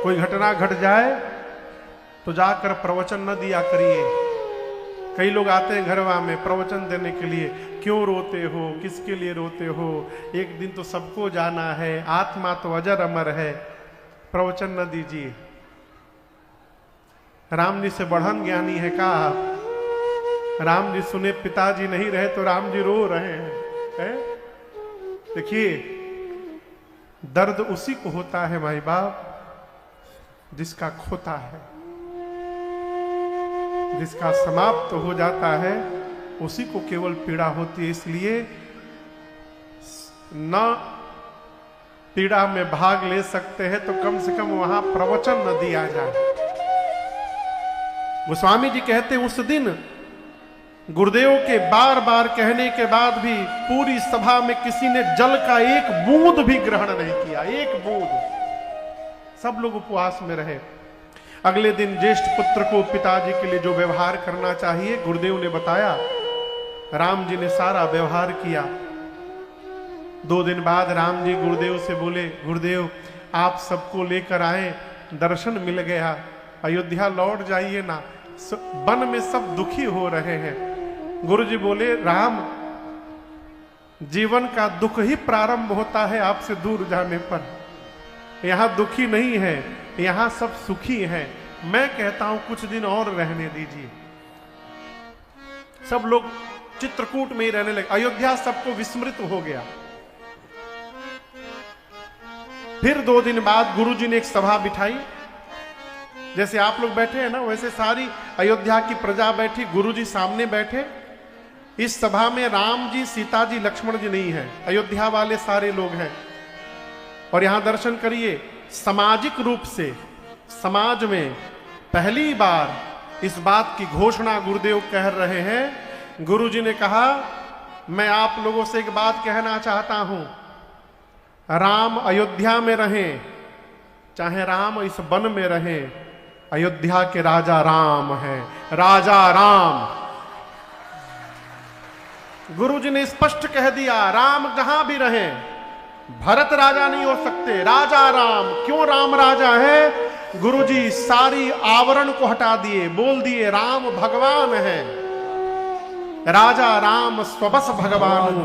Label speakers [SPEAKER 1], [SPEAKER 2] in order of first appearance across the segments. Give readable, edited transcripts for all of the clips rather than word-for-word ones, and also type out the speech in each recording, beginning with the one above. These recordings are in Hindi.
[SPEAKER 1] कोई घटना घट जाए तो जाकर प्रवचन न दिया करिए। कई लोग आते हैं घरवा में प्रवचन देने के लिए, क्यों रोते हो, किसके लिए रोते हो, एक दिन तो सबको जाना है, आत्मा तो अजर अमर है, प्रवचन न दीजिए। राम जी से बढ़न ज्ञानी है का आप? राम जी सुने पिताजी नहीं रहे तो राम जी रो रहे हैं। देखिए, दर्द उसी को होता है माई बाप जिसका खोता है, जिसका समाप्त हो जाता है उसी को केवल पीड़ा होती है। इसलिए न पीड़ा में भाग ले सकते हैं तो कम से कम वहां प्रवचन न दिया जाए। गोस्वामी जी कहते उस दिन गुरुदेव के बार बार कहने के बाद भी पूरी सभा में किसी ने जल का एक बूंद भी ग्रहण नहीं किया, एक बूंद। सब लोग उपवास में रहे। अगले दिन ज्येष्ठ पुत्र को पिताजी के लिए जो व्यवहार करना चाहिए गुरुदेव ने बताया, राम जी ने सारा व्यवहार किया। 2 दिन बाद राम जी गुरुदेव से बोले, गुरुदेव आप सबको लेकर आए, दर्शन मिल गया, अयोध्या लौट जाइए ना, वन में सब दुखी हो रहे हैं। गुरु जी बोले, राम जीवन का दुख ही प्रारंभ होता है आपसे दूर जाने पर, यहां दुखी नहीं है, यहां सब सुखी हैं। मैं कहता हूं कुछ दिन और रहने दीजिए। सब लोग चित्रकूट में ही रहने लगे, अयोध्या सबको विस्मृत हो गया। फिर 2 दिन बाद गुरु जी ने एक सभा बिठाई, जैसे आप लोग बैठे हैं ना वैसे सारी अयोध्या की प्रजा बैठी, गुरु जी सामने बैठे। इस सभा में राम जी, सीता जी, लक्ष्मण जी नहीं है, अयोध्या वाले सारे लोग हैं। और यहां दर्शन करिए, सामाजिक रूप से समाज में पहली बार इस बात की घोषणा गुरुदेव कह रहे हैं। गुरु जी ने कहा, मैं आप लोगों से एक बात कहना चाहता हूं, राम अयोध्या में रहें चाहे राम इस वन में रहें, अयोध्या के राजा राम हैं, राजा राम। गुरु जी ने स्पष्ट कह दिया, राम जहां भी रहें, भरत राजा नहीं हो सकते, राजा राम। क्यों राम राजा है? गुरु जी सारी आवरण को हटा दिए, बोल दिए राम भगवान है, राजा राम स्वबस भगवान,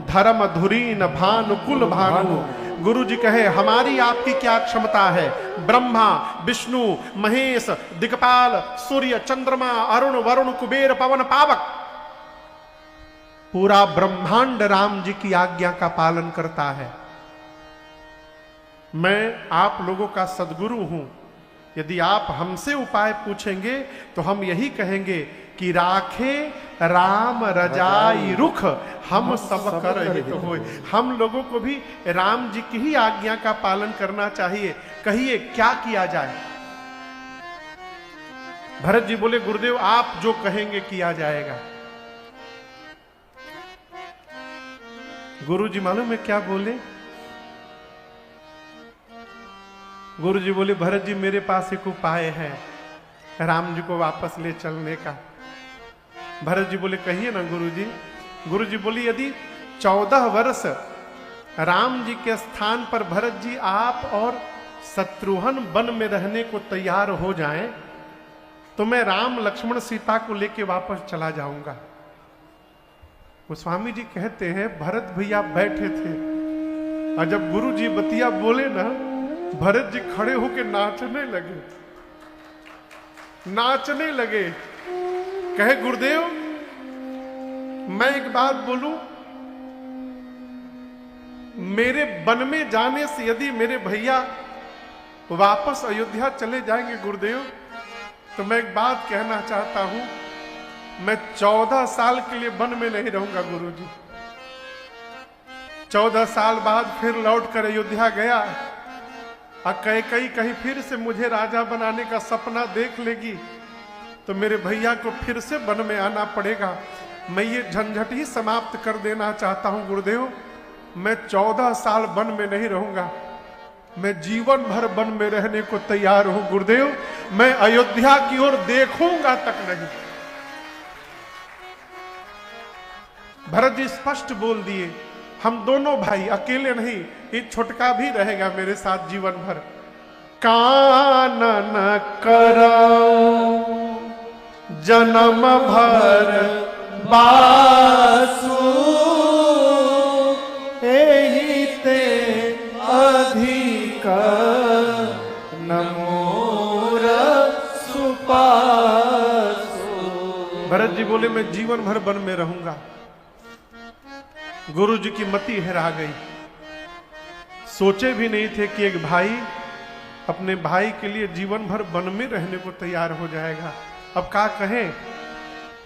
[SPEAKER 1] धर्म धुरीन भानु कुल भानु। गुरु जी कहे, हमारी आपकी क्या क्षमता है? ब्रह्मा, विष्णु, महेश, दिक्पाल, सूर्य, चंद्रमा, अरुण, वरुण, कुबेर, पवन, पावक, पूरा ब्रह्मांड राम जी की आज्ञा का पालन करता है। मैं आप लोगों का सदगुरु हूं। यदि आप हमसे उपाय पूछेंगे तो हम यही कहेंगे कि राखे राम रजाई रुख, हम सब कर हित होय। हम लोगों को भी राम जी की ही आज्ञा का पालन करना चाहिए। कहिए क्या किया जाए? भरत जी बोले, गुरुदेव आप जो कहेंगे किया जाएगा। गुरु जी मालूम है क्या बोले? गुरु जी बोले, भरत जी मेरे पास एक उपाय है राम जी को वापस ले चलने का। भरत जी बोले, कहिए ना गुरु जी। गुरु जी बोले, यदि 14 वर्ष राम जी के स्थान पर भरत जी आप और शत्रुघ्न वन में रहने को तैयार हो जाएं, तो मैं राम लक्ष्मण सीता को लेके वापस चला जाऊंगा। गोस्वामी जी कहते हैं, भरत भैया बैठे थे और जब गुरु जी बतिया बोले ना, भरत जी खड़े होके नाचने लगे, नाचने लगे। कहे, गुरुदेव मैं एक बात बोलूं, मेरे वन में जाने से यदि मेरे भैया वापस अयोध्या चले जाएंगे गुरुदेव, तो मैं एक बात कहना चाहता हूं, मैं 14 साल के लिए वन में नहीं रहूंगा गुरुजी। 14 साल बाद फिर लौट कर अयोध्या गया और कैकेयी कहीं फिर से मुझे राजा बनाने का सपना देख लेगी तो मेरे भैया को फिर से वन में आना पड़ेगा। मैं ये झंझट ही समाप्त कर देना चाहता हूं गुरुदेव। मैं 14 साल वन में नहीं रहूंगा, मैं जीवन भर वन में रहने को तैयार हूं गुरुदेव। मैं अयोध्या की ओर देखूंगा तक नहीं। भरत जी स्पष्ट बोल दिए, हम दोनों भाई, अकेले नहीं, ये छोटका भी रहेगा मेरे साथ जीवन भर। कानन करौ जन्म भर बासु एहि ते अधिक नमोर सुपासु। भरत जी बोले मैं जीवन भर वन में रहूंगा। गुरु जी की मति हेरा गई। सोचे भी नहीं थे कि एक भाई अपने भाई के लिए जीवन भर वन में रहने को तैयार हो जाएगा। अब क्या कहें,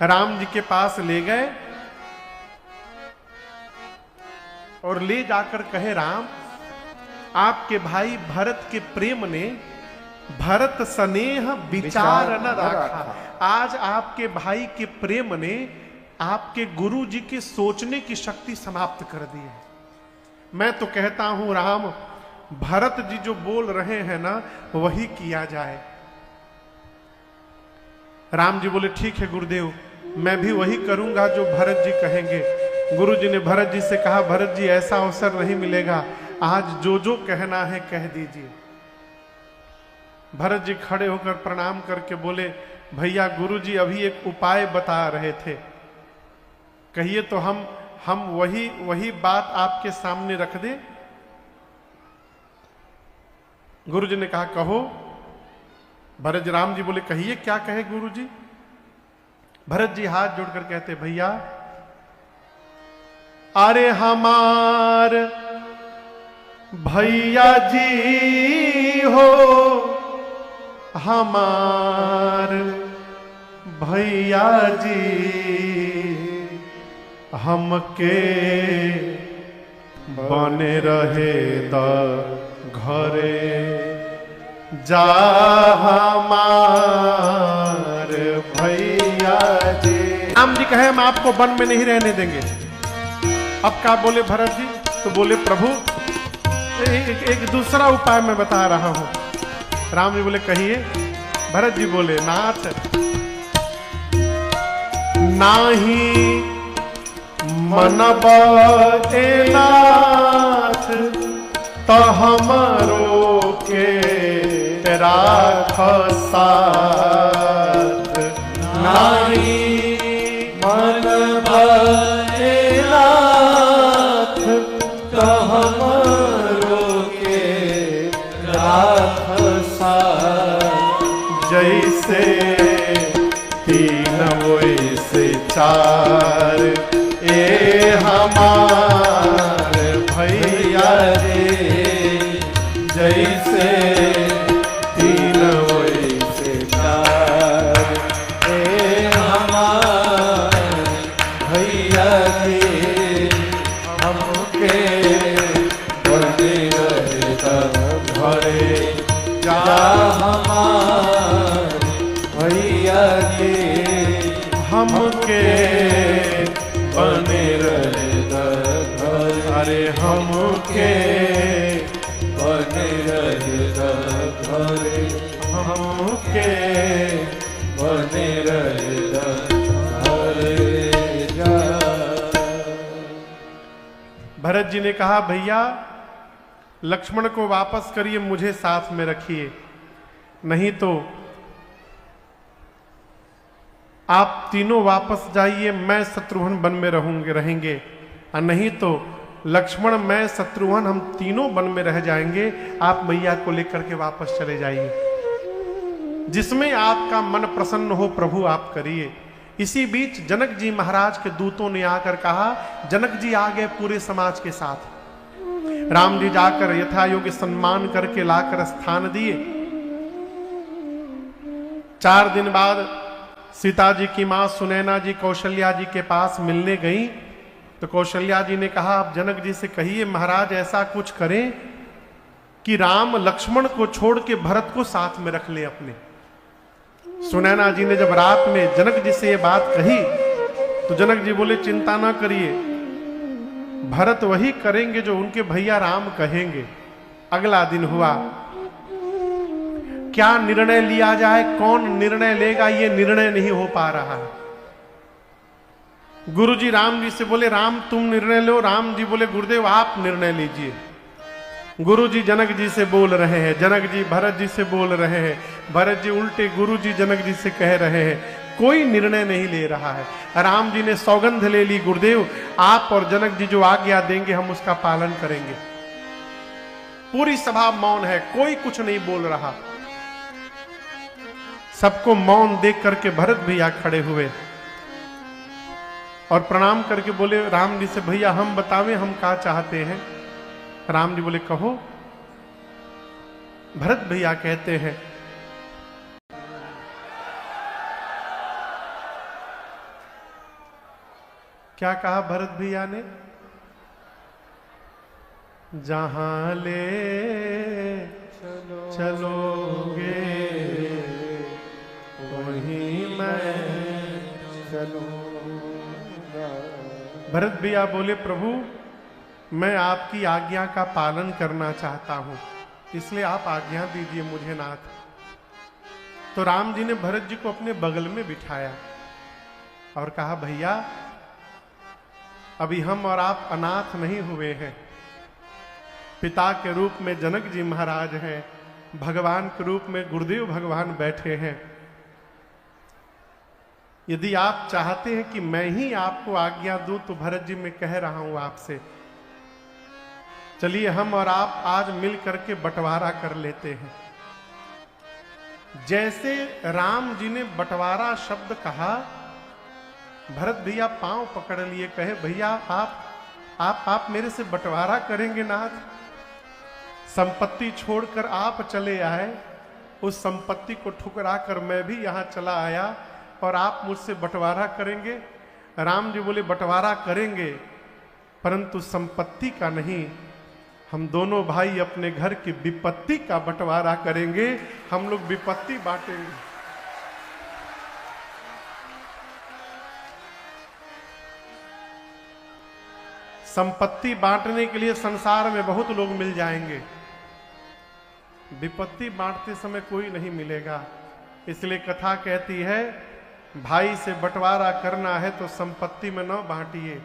[SPEAKER 1] राम जी के पास ले गए और ले जाकर कहे राम आपके भाई भरत के प्रेम ने भरत स्नेह विचार न रखा। आज आपके भाई के प्रेम ने आपके गुरु जी के सोचने की शक्ति समाप्त कर दी है। मैं तो कहता हूं राम भरत जी जो बोल रहे हैं ना वही किया जाए। राम जी बोले ठीक है गुरुदेव, मैं भी वही करूंगा जो भरत जी कहेंगे। गुरु जी ने भरत जी से कहा भरत जी ऐसा अवसर नहीं मिलेगा, आज जो जो कहना है कह दीजिए। भरत जी खड़े होकर प्रणाम करके बोले भैया गुरु जी अभी एक उपाय बता रहे थे, कहिए तो हम वही बात आपके सामने रख दे। गुरु जी ने कहा कहो। भरत जी राम जी बोले कहिए क्या कहे गुरु जी। भरत जी हाथ जोड़कर कहते भैया अरे हमार भैया जी हो, हमार भैया जी हमके बने रहे द घरे जा हमार भैया जी। राम जी कहे हम आपको वन में नहीं रहने देंगे। अब क्या बोले भरत जी, तो बोले प्रभु एक दूसरा उपाय मैं बता रहा हूं। राम जी बोले कहिए। भरत जी बोले नाथ नाही मनब ए नाथ तो हमरो के राख साथ। नाही मनब ए नाथ तो हमरो के राख साथ। जैसे तीन वैसे चार ए हमार भैया रे। जैसे तीन वैसे चार ए हमार भैया रे। हमके बने रहे घरे जा हमार भैया रे। हमके बने रहे अरे हमके बने रहे घरे। हमके बने रहे घरे जा। भरत जी ने कहा भैया लक्ष्मण को वापस करिए, मुझे साथ में रखिए, नहीं तो आप तीनों वापस जाइए, मैं शत्रुघ्न वन में रहेंगे, और नहीं तो लक्ष्मण मैं शत्रुघ्न हम तीनों वन में रह जाएंगे। आप मैया को लेकर के वापस चले जाइए, जिसमें आपका मन प्रसन्न हो प्रभु आप करिए। इसी बीच जनक जी महाराज के दूतों ने आकर कहा जनक जी आ गए पूरे समाज के साथ। राम जी जाकर यथा योग्य सम्मान करके लाकर स्थान दिए। 4 दिन बाद सीता जी की मां सुनैना जी कौशल्या जी के पास मिलने गई, तो कौशल्या जी ने कहा आप जनक जी से कहिए महाराज ऐसा कुछ करें कि राम लक्ष्मण को छोड़ के भरत को साथ में रख ले अपने। सुनैना जी ने जब रात में जनक जी से ये बात कही तो जनक जी बोले चिंता ना करिए, भरत वही करेंगे जो उनके भैया राम कहेंगे। अगला दिन हुआ, क्या निर्णय लिया जाए, कौन निर्णय लेगा, ये निर्णय नहीं हो पा रहा है। गुरुजी राम जी से बोले राम तुम निर्णय लो। राम जी बोले गुरुदेव आप निर्णय लीजिए। गुरु जी जनक जी से बोल रहे हैं, जनक जी भरत जी से बोल रहे हैं, भरत जी उल्टे गुरु जी जनक जी से कह रहे हैं, कोई निर्णय नहीं ले रहा है। राम जी ने सौगंध ले ली, गुरुदेव आप और जनक जी जो आज्ञा देंगे हम उसका पालन करेंगे। पूरी सभा मौन है, कोई कुछ नहीं बोल रहा। सबको मौन देख करके भरत भैया खड़े हुए और प्रणाम करके बोले राम जी से, भैया हम बतावें हम क्या चाहते हैं। राम जी बोले कहो। भरत भैया कहते हैं, क्या कहा भरत भैया ने, जहां ले चलोगे वहीं मैं चलूंगा। भरत भैया बोले प्रभु मैं आपकी आज्ञा का पालन करना चाहता हूं, इसलिए आप आज्ञा दीजिए मुझे नाथ। तो राम जी ने भरत जी को अपने बगल में बिठाया और कहा भैया अभी हम और आप अनाथ नहीं हुए हैं। पिता के रूप में जनक जी महाराज हैं, भगवान के रूप में गुरुदेव भगवान बैठे हैं। यदि आप चाहते हैं कि मैं ही आपको आज्ञा दूं तो भरत जी मैं कह रहा हूं आपसे, चलिए हम और आप आज मिल करके बंटवारा कर लेते हैं। जैसे राम जी ने बंटवारा शब्द कहा, भरत भैया पांव पकड़ लिए, कहे भैया आप मेरे से बंटवारा करेंगे नाथ। संपत्ति छोड़कर आप चले आए, उस संपत्ति को ठुकरा कर मैं भी यहां चला आया और आप मुझसे बंटवारा करेंगे। राम जी बोले बंटवारा करेंगे परंतु संपत्ति का नहीं, हम दोनों भाई अपने घर की विपत्ति का बंटवारा करेंगे, हम लोग विपत्ति बांटेंगे। संपत्ति बांटने के लिए संसार में बहुत लोग मिल जाएंगे, विपत्ति बांटते समय कोई नहीं मिलेगा। इसलिए कथा कहती है भाई से बंटवारा करना है तो संपत्ति में न बांटिए,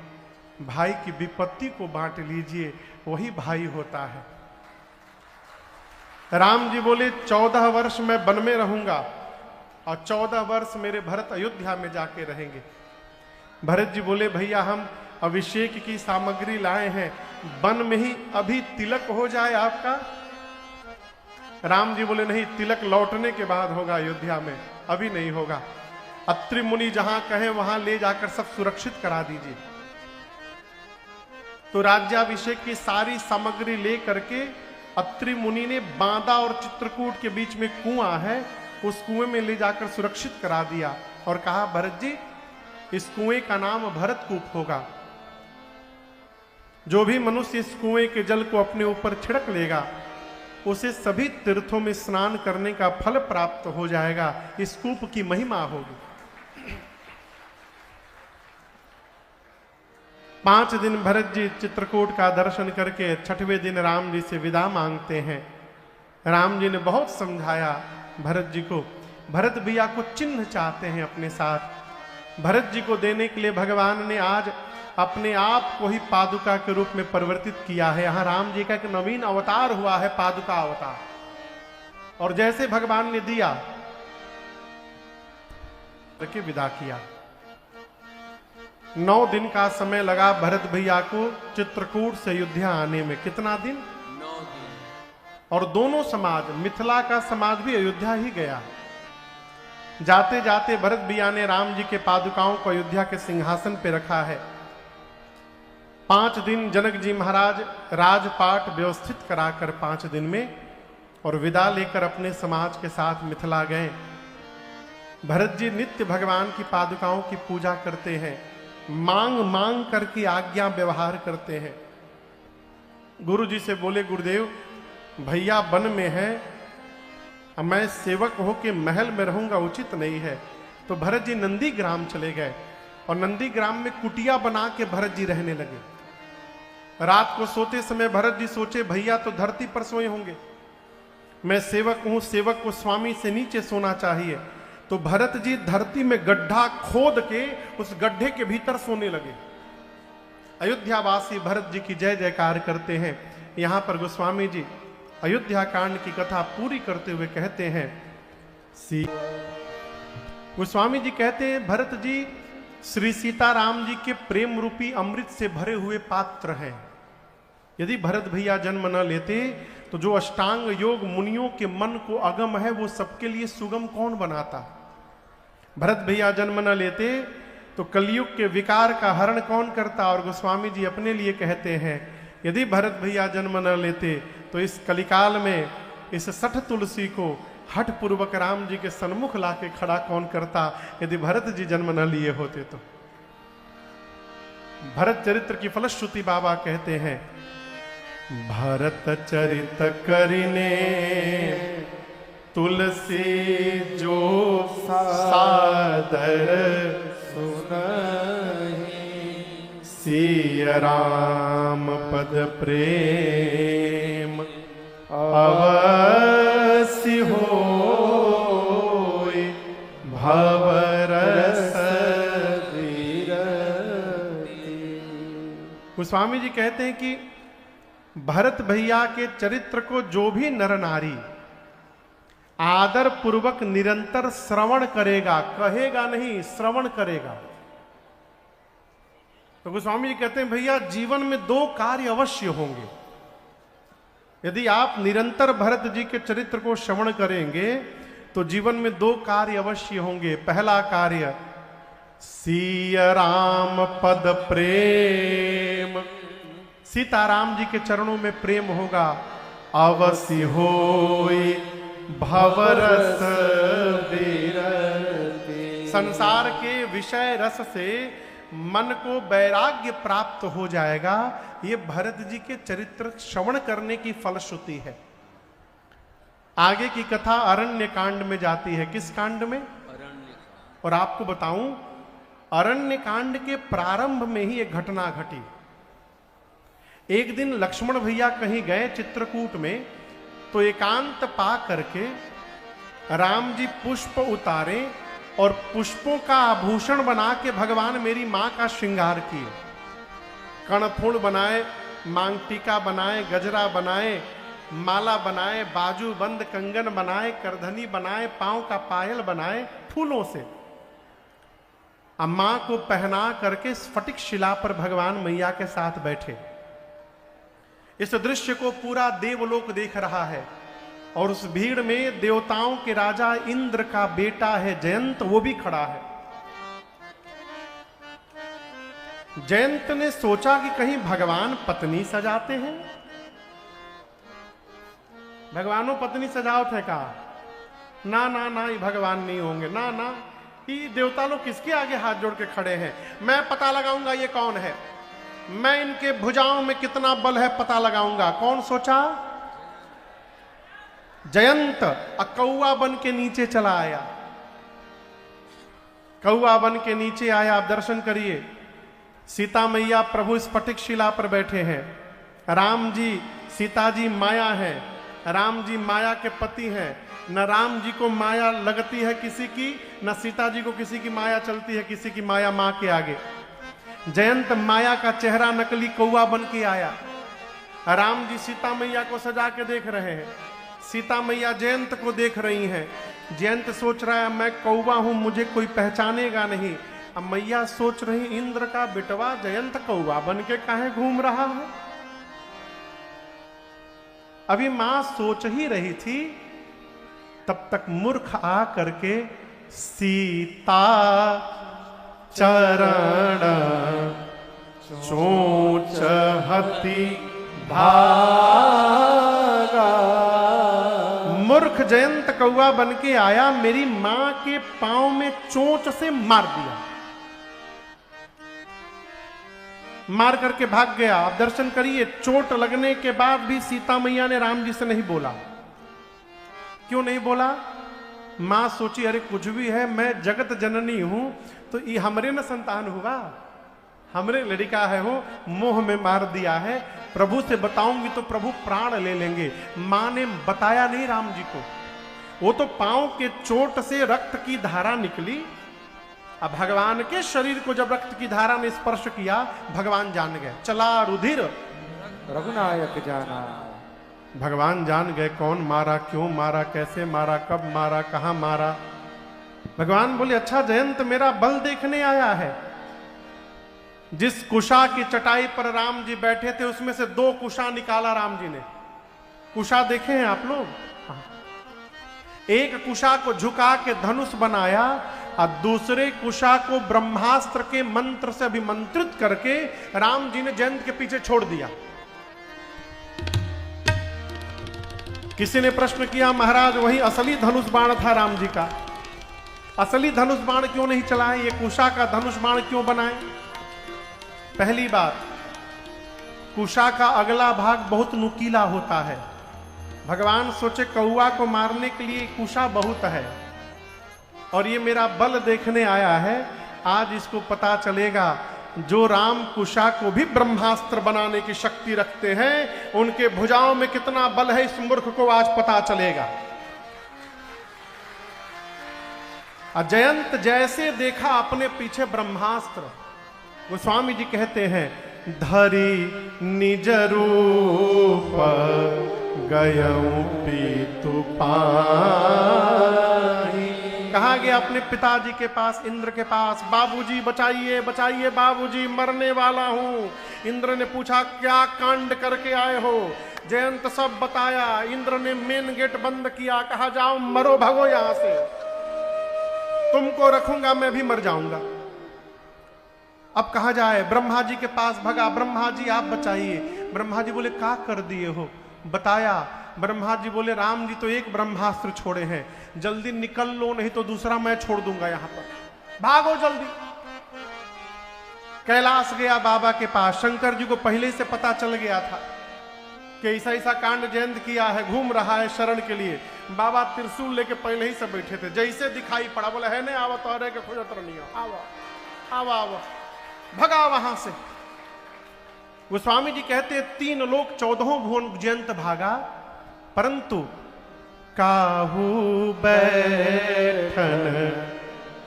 [SPEAKER 1] भाई की विपत्ति को बांट लीजिए, वही भाई होता है। राम जी बोले 14 वर्ष मैं वन में रहूंगा और 14 वर्ष मेरे भरत अयोध्या में जाके रहेंगे। भरत जी बोले भैया हम अभिषेक की सामग्री लाए हैं, वन में ही अभी तिलक हो जाए आपका। राम जी बोले नहीं, तिलक लौटने के बाद होगा अयोध्या में, अभी नहीं होगा। अत्रि मुनि जहां कहे वहां ले जाकर सब सुरक्षित करा दीजिए। तो राज्याभिषेक की सारी सामग्री ले करके अत्रि मुनि ने बांदा और चित्रकूट के बीच में कुआं है, उस कुएं में ले जाकर सुरक्षित करा दिया और कहा भरत जी इस कुएं का नाम भरतकूप होगा। जो भी मनुष्य इस कुएं के जल को अपने ऊपर छिड़क लेगा उसे सभी तीर्थों में स्नान करने का फल प्राप्त हो जाएगा, इस कूप की महिमा होगी। 5 दिन भरत जी चित्रकूट का दर्शन करके 6वें दिन राम जी से विदा मांगते हैं। राम जी ने बहुत समझाया भरत जी को, भरत भैया को चिन्ह चाहते हैं अपने साथ। भरत जी को देने के लिए भगवान ने आज अपने आप को ही पादुका के रूप में परिवर्तित किया है। यहां राम जी का एक नवीन अवतार हुआ है, पादुका अवतार। और जैसे भगवान ने दिया करके विदा किया। 9 दिन का समय लगा भरत भैया को चित्रकूट से अयोध्या आने में। कितना दिन?
[SPEAKER 2] 9 दिन।
[SPEAKER 1] और दोनों समाज, मिथिला का समाज भी अयोध्या ही गया। जाते जाते भरत भैया ने राम जी के पादुकाओं को अयोध्या के सिंहासन पे रखा है। 5 दिन जनक जी महाराज राजपाट व्यवस्थित कराकर 5 दिन में और विदा लेकर अपने समाज के साथ मिथिला गए। भरत जी नित्य भगवान की पादुकाओं की पूजा करते हैं, मांग मांग करके आज्ञा व्यवहार करते हैं। गुरु जी से बोले गुरुदेव भैया वन में है, मैं सेवक होके महल में रहूंगा उचित नहीं है। तो भरत जी नंदी ग्राम चले गए और नंदी ग्राम में कुटिया बना के भरत जी रहने लगे। रात को सोते समय भरत जी सोचे भैया तो धरती पर सोए होंगे, मैं सेवक हूं, सेवक को स्वामी से नीचे सोना चाहिए। तो भरत जी धरती में गड्ढा खोद के उस गड्ढे के भीतर सोने लगे। अयोध्यावासी भरत जी की जय जयकार करते हैं। यहां पर गोस्वामी जी अयोध्या कांड की कथा पूरी करते हुए कहते हैं, गोस्वामी जी कहते हैं, भरत जी श्री सीताराम जी के प्रेम रूपी अमृत से भरे हुए पात्र हैं। यदि भरत भैया जन्म न लेते तो जो अष्टांग योग मुनियों के मन को अगम है वो सबके लिए सुगम कौन बनाता। भरत भैया जन्म न लेते तो कलयुग के विकार का हरण कौन करता। और गोस्वामी जी अपने लिए कहते हैं, यदि भरत भैया जन्म न लेते तो इस कलिकाल में इस 60 तुलसी को हठ पूर्वक राम जी के सन्मुख लाके खड़ा कौन करता, यदि भरत जी जन्म न लिए होते तो। भरत चरित्र की फलश्रुति बाबा कहते हैं, भरत चरित करिने तुलसी जो सादर सुनहि, सिय राम पद प्रेम अवसि होय, भवरस गोस्वामी जी कहते हैं कि भरत भैया के चरित्र को जो भी नर नारी आदर पूर्वक निरंतर श्रवण करेगा, कहेगा नहीं, श्रवण करेगा। तो गोस्वामी जी कहते हैं, भैया जीवन में 2 कार्य अवश्य होंगे। यदि आप निरंतर भरत जी के चरित्र को श्रवण करेंगे तो जीवन में 2 कार्य अवश्य होंगे। पहला कार्य, सिय राम पद प्रेम, सीताराम जी के चरणों में प्रेम होगा। अवसि होय भवरस विरति, संसार के विषय रस से मन को वैराग्य प्राप्त हो जाएगा। ये भरत जी के चरित्र श्रवण करने की फलश्रुति है। आगे की कथा अरण्य कांड में जाती है। किस कांड में?
[SPEAKER 2] अरण्य।
[SPEAKER 1] और आपको बताऊं, अरण्य कांड के प्रारंभ में ही एक घटना घटी। एक दिन लक्ष्मण भैया कहीं गए चित्रकूट में, तो एकांत पा करके राम जी पुष्प उतारे और पुष्पों का आभूषण बना के भगवान मेरी मां का श्रृंगार किए। कर्णफूल बनाए, मांग टीका बनाए, गजरा बनाए, माला बनाए, बाजू बंद कंगन बनाए, करधनी बनाए, पांव का पायल बनाए फूलों से। मां को पहना करके स्फटिक शिला पर भगवान मैया के साथ बैठे। इस दृश्य को पूरा देवलोक देख रहा है और उस भीड़ में देवताओं के राजा इंद्र का बेटा है जयंत, वो भी खड़ा है। जयंत ने सोचा कि कहीं भगवान पत्नी सजाते हैं। भगवानों पत्नी सजावट है कहा, ना ना ना, ये भगवान नहीं होंगे, ना ना, ये देवता लोग किसके आगे हाथ जोड़ के खड़े हैं। मैं पता लगाऊंगा ये कौन है, मैं इनके भुजाओं में कितना बल है पता लगाऊंगा। कौन सोचा? जयंत कौआ बन के नीचे चला आया। कौआ बन के नीचे आया। आप दर्शन करिए, सीता मैया प्रभु स्फटिक शिला पर बैठे हैं। राम जी, सीता जी माया है। राम जी माया के पति हैं। न राम जी को माया लगती है किसी की, न सीता जी को किसी की माया चलती है किसी की माया मां के आगे। जयंत माया का चेहरा नकली कौआ बन के आया। राम जी सीता मैया को सजा के देख रहे हैं, सीता मैया जयंत को देख रही हैं। जयंत सोच रहा है मैं कौवा हूं, मुझे कोई पहचानेगा नहीं। अब मैया सोच रही, इंद्र का बिटवा जयंत कौवा बन के काहे घूम रहा है। अभी मां सोच ही रही थी, तब तक मूर्ख आ करके सीता चरण चोंच हति भागा। मूर्ख जयंत कौआ बन के आया, मेरी मां के पांव में चोंच से मार दिया, मार करके भाग गया। आप दर्शन करिए, चोट लगने के बाद भी सीता मैया ने राम जी से नहीं बोला। क्यों नहीं बोला? मां सोची अरे कुछ भी है, मैं जगत जननी हूं, तो ये हमरे न संतान हुआ, हमरे लड़का है, हो मोह में मार दिया है। प्रभु से बताऊंगी तो प्रभु प्राण ले लेंगे। मां ने बताया नहीं राम जी को। वो तो पांव के चोट से रक्त की धारा निकली। अब भगवान के शरीर को जब रक्त की धारा ने स्पर्श किया, भगवान जान गए, चला रुधिर
[SPEAKER 3] रघुनायक जाना।
[SPEAKER 1] भगवान जान गए कौन मारा, क्यों मारा, कैसे मारा, कब मारा, कहां मारा। भगवान बोले अच्छा जयंत मेरा बल देखने आया है। जिस कुशा की चटाई पर राम जी बैठे थे उसमें से 2 कुशा निकाला राम जी ने। कुशा देखे हैं आप लोग? हाँ। एक कुशा को झुका के धनुष बनाया और दूसरे कुशा को ब्रह्मास्त्र के मंत्र से अभिमंत्रित करके राम जी ने जयंत के पीछे छोड़ दिया। किसी ने प्रश्न किया महाराज वही असली धनुष बाण था राम जी का, असली धनुष बाण क्यों नहीं चलाए, ये कुशा का धनुष बाण क्यों बनाए? पहली बात, कुशा का अगला भाग बहुत नुकीला होता है। भगवान सोचे कौआ को मारने के लिए कुशा बहुत है और ये मेरा बल देखने आया है। आज इसको पता चलेगा जो राम कुशा को भी ब्रह्मास्त्र बनाने की शक्ति रखते हैं उनके भुजाओं में कितना बल है इस मूर्ख को आज पता चलेगा। जयंत जैसे देखा अपने पीछे ब्रह्मास्त्र, गोस्वामी जी कहते हैं धरी निज रूप गयऊं पीतु पाही। कहा गया अपने पिताजी के पास, इंद्र के पास, बाबूजी बचाइए बचाइए बाबूजी मरने वाला हूं। इंद्र ने पूछा क्या कांड करके आए हो? जयंत सब बताया। इंद्र ने मेन गेट बंद किया, कहा जाओ मरो भगो यहां से, तुमको रखूंगा मैं भी मर जाऊंगा। अब कहा जाए? ब्रह्मा जी के पास भगा, ब्रह्मा जी आप बचाइए। ब्रह्मा जी बोले क्या कर दिए हो? बताया। ब्रह्मा जी बोले राम जी तो एक ब्रह्मास्त्र छोड़े हैं, जल्दी निकल लो नहीं तो दूसरा मैं छोड़ दूंगा यहां पर, भागो जल्दी। कैलाश गया बाबा के पास। शंकर जी को पहले से पता चल गया था कि ऐसा ऐसा कांड जयंत किया है, घूम रहा है शरण के लिए। बाबा त्रिशूल लेके पहले ही से बैठे थे, जैसे दिखाई पड़ा बोला है नहीं आवत और के खोजत नहीं आओ आओ आओ, भगा वहां से। गोस्वामी जी कहते 3 लोक 14 भुवन जयंत भागा, परंतु काहू बैठन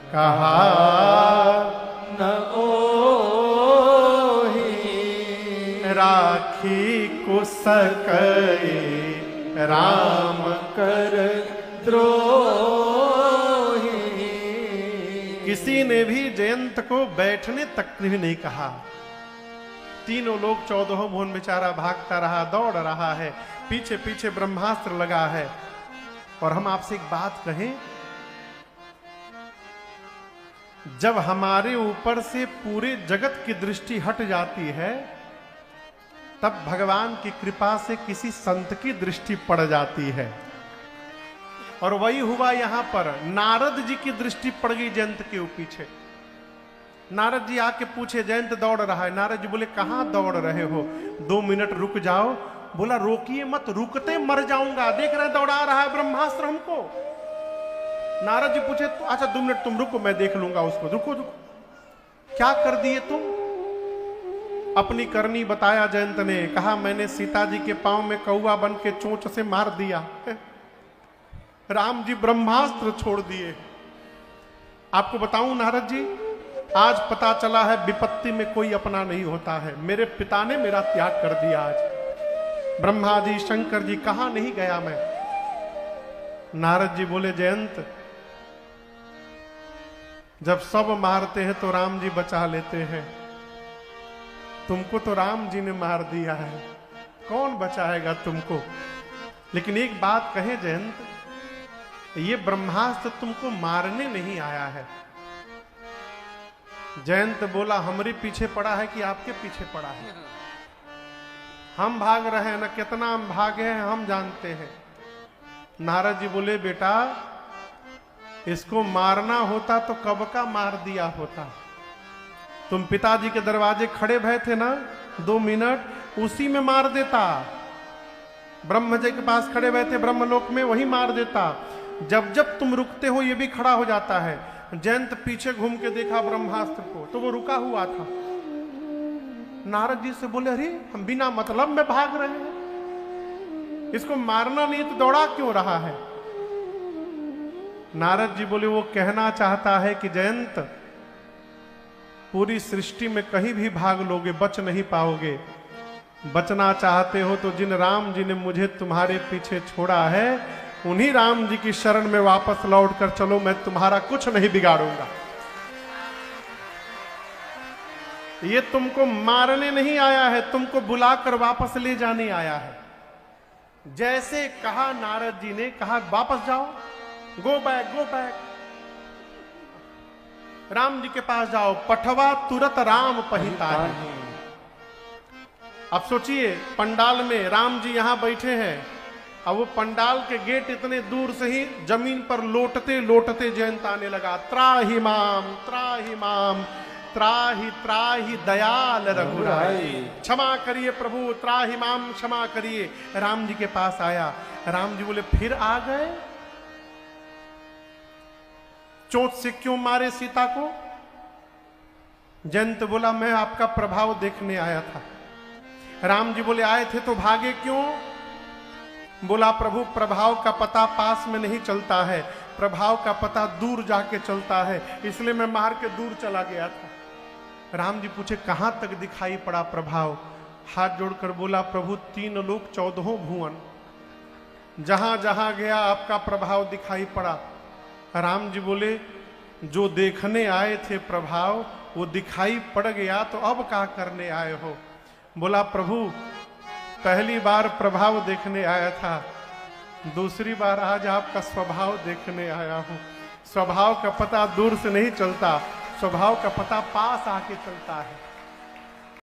[SPEAKER 1] कहा
[SPEAKER 3] न ओही
[SPEAKER 1] राखी कुसकई राम
[SPEAKER 3] कर द्रोही।
[SPEAKER 1] किसी ने भी जयंत को बैठने तक भी नहीं कहा। 3 लोग 14 भुवन बेचारा भागता रहा, दौड़ रहा है, पीछे पीछे ब्रह्मास्त्र लगा है। और हम आपसे एक बात कहें, जब हमारे ऊपर से पूरे जगत की दृष्टि हट जाती है तब भगवान की कृपा से किसी संत की दृष्टि पड़ जाती है। और वही हुआ यहां पर। नारद जी की दृष्टि पड़ गई जयंत के पीछे। नारद जी आके पूछे जयंत दौड़ रहा है। नारद जी बोले कहां दौड़ रहे हो, 2 मिनट रुक जाओ। बोला रोकिए मत, रुकते मर जाऊंगा, देख रहे दौड़ा रहा है ब्रह्मास्त्र हमको। नारद जी पूछे तो अच्छा 2 मिनट तुम रुको, मैं देख लूंगा उसको। रुको रुको, क्या कर दिए तुम? अपनी करनी बताया जयंत ने। कहा मैंने सीता जी के पांव में कौवा बन के चोंच से मार दिया, राम जी ब्रह्मास्त्र छोड़ दिए। आपको बताऊं नारद जी, आज पता चला है विपत्ति में कोई अपना नहीं होता है। मेरे पिता ने मेरा त्याग कर दिया। आज ब्रह्मा जी शंकर जी कहां नहीं गया मैं। नारद जी बोले जयंत जब सब मारते हैं तो राम जी बचा लेते हैं, तुमको तो राम जी ने मार दिया है, कौन बचाएगा तुमको? लेकिन एक बात कहे जयंत, ये ब्रह्मास्त्र तुमको मारने नहीं आया है। जयंत बोला हमारे पीछे पड़ा है कि आपके पीछे पड़ा है? हम भाग रहे हैं ना, कितना हम भागे हैं हम जानते हैं। नारद जी बोले बेटा इसको मारना होता तो कब का मार दिया होता। तुम पिताजी के दरवाजे खड़े भय थे ना 2 मिनट, उसी में मार देता। ब्रह्म जी के पास खड़े भय थे ब्रह्मलोक में, वही मार देता। जब जब तुम रुकते हो ये भी खड़ा हो जाता है। जयंत पीछे घूम के देखा ब्रह्मास्त्र को तो वो रुका हुआ था। नारद जी से बोले अरे हम बिना मतलब में भाग रहे हैं, इसको मारना नहीं तो दौड़ा क्यों रहा है? नारद जी बोले वो कहना चाहता है कि जयंत पूरी सृष्टि में कहीं भी भाग लोगे बच नहीं पाओगे, बचना चाहते हो तो जिन राम जी ने मुझे तुम्हारे पीछे छोड़ा है उन्हीं राम जी की शरण में वापस लौट कर चलो, मैं तुम्हारा कुछ नहीं बिगाड़ूंगा। ये तुमको मारने नहीं आया है, तुमको बुलाकर वापस ले जाने आया है। जैसे कहा नारद जी ने कहा वापस जाओ, go back go back, Ram ji के पास जाओ। पठवा तुरत राम पहिताही। अब सोचिए पंडाल में राम जी यहां बैठे हैं, अब वो पंडाल के गेट इतने दूर से ही जमीन पर लोटते लोटते जयंत आने लगा, त्राहि माम त्राहि माम त्राहि त्राहि दयाल रघुराई, क्षमा करिए प्रभु, त्राहि माम क्षमा करिए। राम जी के पास आया, राम जी बोले फिर आ गए, चोट से क्यों मारे सीता को? जयंत बोला मैं आपका प्रभाव देखने आया था। राम जी बोले आए थे तो भागे क्यों? बोला प्रभु प्रभाव का पता पास में नहीं चलता है, प्रभाव का पता दूर जाके चलता है, इसलिए मैं मार के दूर चला गया था। राम जी पूछे कहां तक दिखाई पड़ा प्रभाव? हाथ जोड़कर बोला प्रभु 3 लोक 14 भुवन, जहां जहां गया आपका प्रभाव दिखाई पड़ा। राम जी बोले जो देखने आए थे प्रभाव वो दिखाई पड़ गया, तो अब क्या करने आए हो? बोला प्रभु पहली बार प्रभाव देखने आया था, दूसरी बार आज आपका स्वभाव देखने आया हूं। स्वभाव का पता दूर से नहीं चलता, स्वभाव का पता पास आके चलता है।